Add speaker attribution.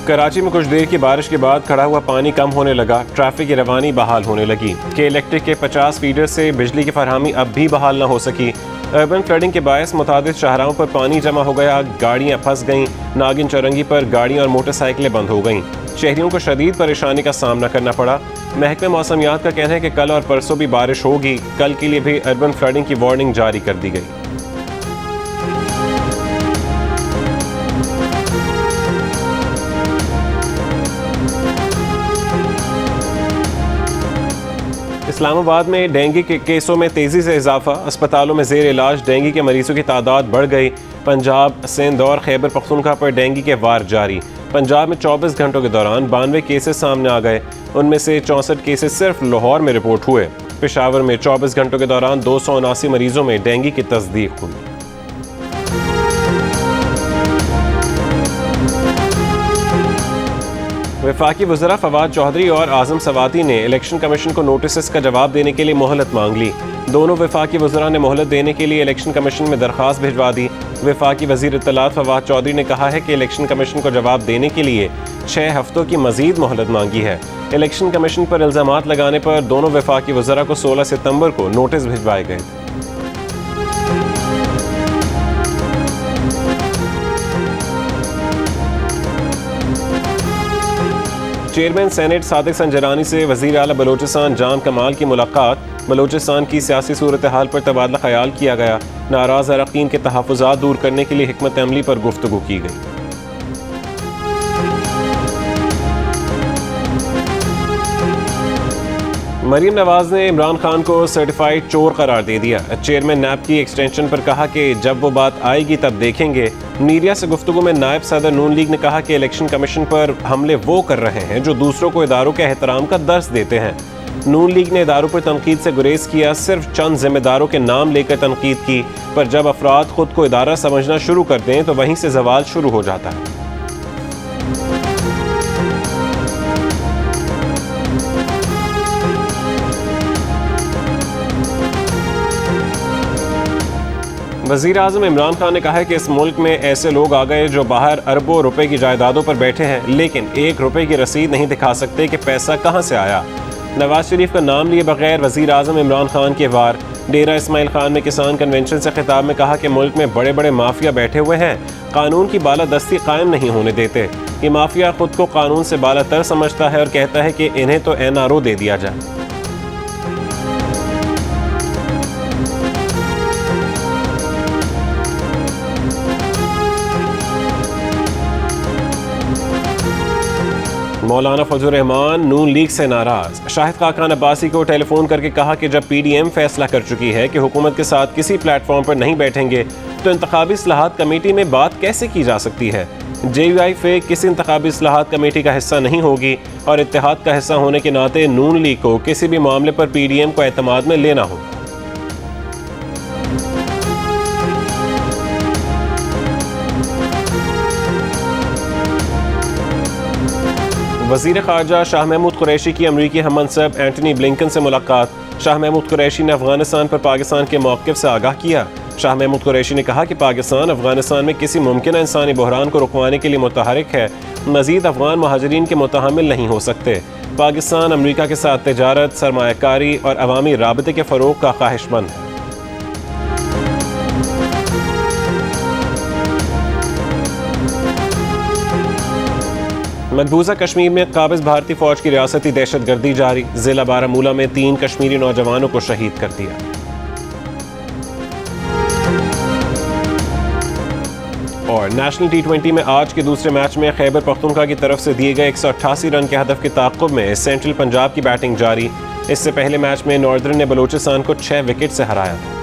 Speaker 1: कराची में कुछ देर की बारिश के बाद खड़ा हुआ पानी कम होने लगा, ट्रैफिक की रवानी बहाल होने लगी। के इलेक्ट्रिक के 50 फीडर से बिजली की फरहमी अब भी बहाल न हो सकी। अर्बन फ्लडिंग के बायस मुतादिद शाहराहों पर पानी जमा हो गया, गाड़ियाँ फंस गईं। नागिन चौरंगी पर गाड़ियाँ और मोटरसाइकिलें बंद हो गईं। शहरियों को शदीद परेशानी का सामना करना पड़ा। महकमे मौसमियात का कहना है कि कल और परसों भी बारिश होगी। कल के लिए भी अर्बन फ्लडिंग की वार्निंग जारी कर दी गई। इस्लामाबाद में डेंगू के केसों में तेज़ी से इजाफा, अस्पतालों में ज़ेर इलाज डेंगू के मरीजों की तादाद बढ़ गई। पंजाब, सिंध और खैबर पख्तूनख्वा पर डेंगू के वार जारी। पंजाब में 24 घंटों के दौरान 92 केसेस सामने आ गए, उनमें से 64 केसेस सिर्फ लाहौर में रिपोर्ट हुए। पेशावर में 24 घंटों के दौरान 279 मरीजों में डेंगू की तस्दीक हुई। वफाकी वज़रा फवाद चौधरी और आज़म सवाती ने इलेक्शन कमीशन को नोटिस का जवाब देने के लिए मोहलत मांग ली। दोनों वफाकी वज़रा ने मोहलत देने के लिए इलेक्शन कमीशन में दरख्वास्त भिजवा दी। वफाकी वज़ीर इत्तलात फवाद चौधरी ने कहा है कि इलेक्शन कमीशन को जवाब देने के लिए 6 हफ्तों की मजीद मोहलत मांगी है। इलेक्शन कमीशन पर इल्ज़ामात लगाने पर दोनों वफाकी वज़रा को 16 सितंबर को नोटिस भिजवाए गए। चेयरमैन सेनेट सादिक संजरानी से वज़ीर आला बलोचिस्तान जान कमाल की मुलाकात। बलोचिस्तान की सियासी सूरत हाल पर तबादला ख्याल किया गया। नाराज़ अरकान के तहफ़्फ़ुज़ात दूर करने के लिए हिकमत अमली पर गुफ्तगू की गई। मरीम नवाज ने इमरान खान को सर्टिफाइड चोर करार दे दिया। चेयरमैन नैब की एक्सटेंशन पर कहा कि जब वो बात आएगी तब देखेंगे। मीडिया से गुफ्तगू में नायब सदर नून लीग ने कहा कि इलेक्शन कमीशन पर हमले वो कर रहे हैं जो दूसरों को इदारों के एहतराम का दर्स देते हैं। नून लीग ने इदारों पर तनकीद से गुरेज किया, सिर्फ चंद जिम्मेदारों के नाम लेकर तनकीद की, पर जब अफराद खुद को इदारा समझना शुरू कर दें तो वहीं से जवाल शुरू हो जाता है। वज़ीर आज़म इमरान खान ने कहा है कि इस मुल्क में ऐसे लोग आ गए जो बाहर अरबों रुपए की जायदादों पर बैठे हैं, लेकिन 1 रुपए की रसीद नहीं दिखा सकते कि पैसा कहां से आया। नवाज शरीफ का नाम लिए बगैर वज़ीर आज़म इमरान खान के वार। डेरा इस्माइल खान में किसान कन्वेंशन से खिताब में कहा कि मुल्क में बड़े बड़े माफिया बैठे हुए हैं, कानून की बालादस्ती कायम नहीं होने देते। ये माफिया खुद को कानून से बालातर समझता है और कहता है कि इन्हें तो NRO दे दिया जाए। मौलाना फजल रहमान नून लीग से नाराज। शाहिद खाकान अब्बासी को टेलीफोन करके कहा कि जब PDM फैसला कर चुकी है कि हुकूमत के साथ किसी प्लेटफॉर्म पर नहीं बैठेंगे तो इंतखाबी इस्लाहात कमेटी में बात कैसे की जा सकती है। JUI फेक किसी इंतखाबी इस्लाहात कमेटी का हिस्सा नहीं होगी और इत्तेहाद का हिस्सा होने के नाते नून लीग को किसी भी मामले पर PDM को एतमाद में लेना होगा। वज़ीर ख़ारजा शाह महमूद कुरैशी की अमरीकी हममनसब एंटनी ब्लिंकन से मुलाकात। शाह महमूद कुरैशी ने अफगानिस्तान पर पाकिस्तान के मौक़िफ़ से आगाह किया। शाह महमूद कुरैशी ने कहा कि पाकिस्तान अफगानिस्तान में किसी मुमकिन इंसानी बहरान को रुकवाने के लिए मुतहरिक है, मज़ीद अफगान महाजरीन के मुतहम्मिल नहीं हो सकते। पाकिस्तान अमरीका के साथ तिजारत, सरमायाकारी और अवामी राबते के फ़रोग़ का ख्वाहिशमंद है। मकबूजा कश्मीर में काबिज़ भारतीय फ़ौज की रियासती दहशत गर्दी जारी। ज़िला बारामूला में 3 कश्मीरी नौजवानों को शहीद कर दिया। और नेशनल T20 में आज के दूसरे मैच में खैबर पख्तूनख्वा की तरफ से दिए गए 188 रन के हदफ के ताक़ुब में सेंट्रल पंजाब की बैटिंग जारी। इससे पहले मैच में नॉर्दर्न ने बलोचिस्तान को 6 विकेट से हराया था।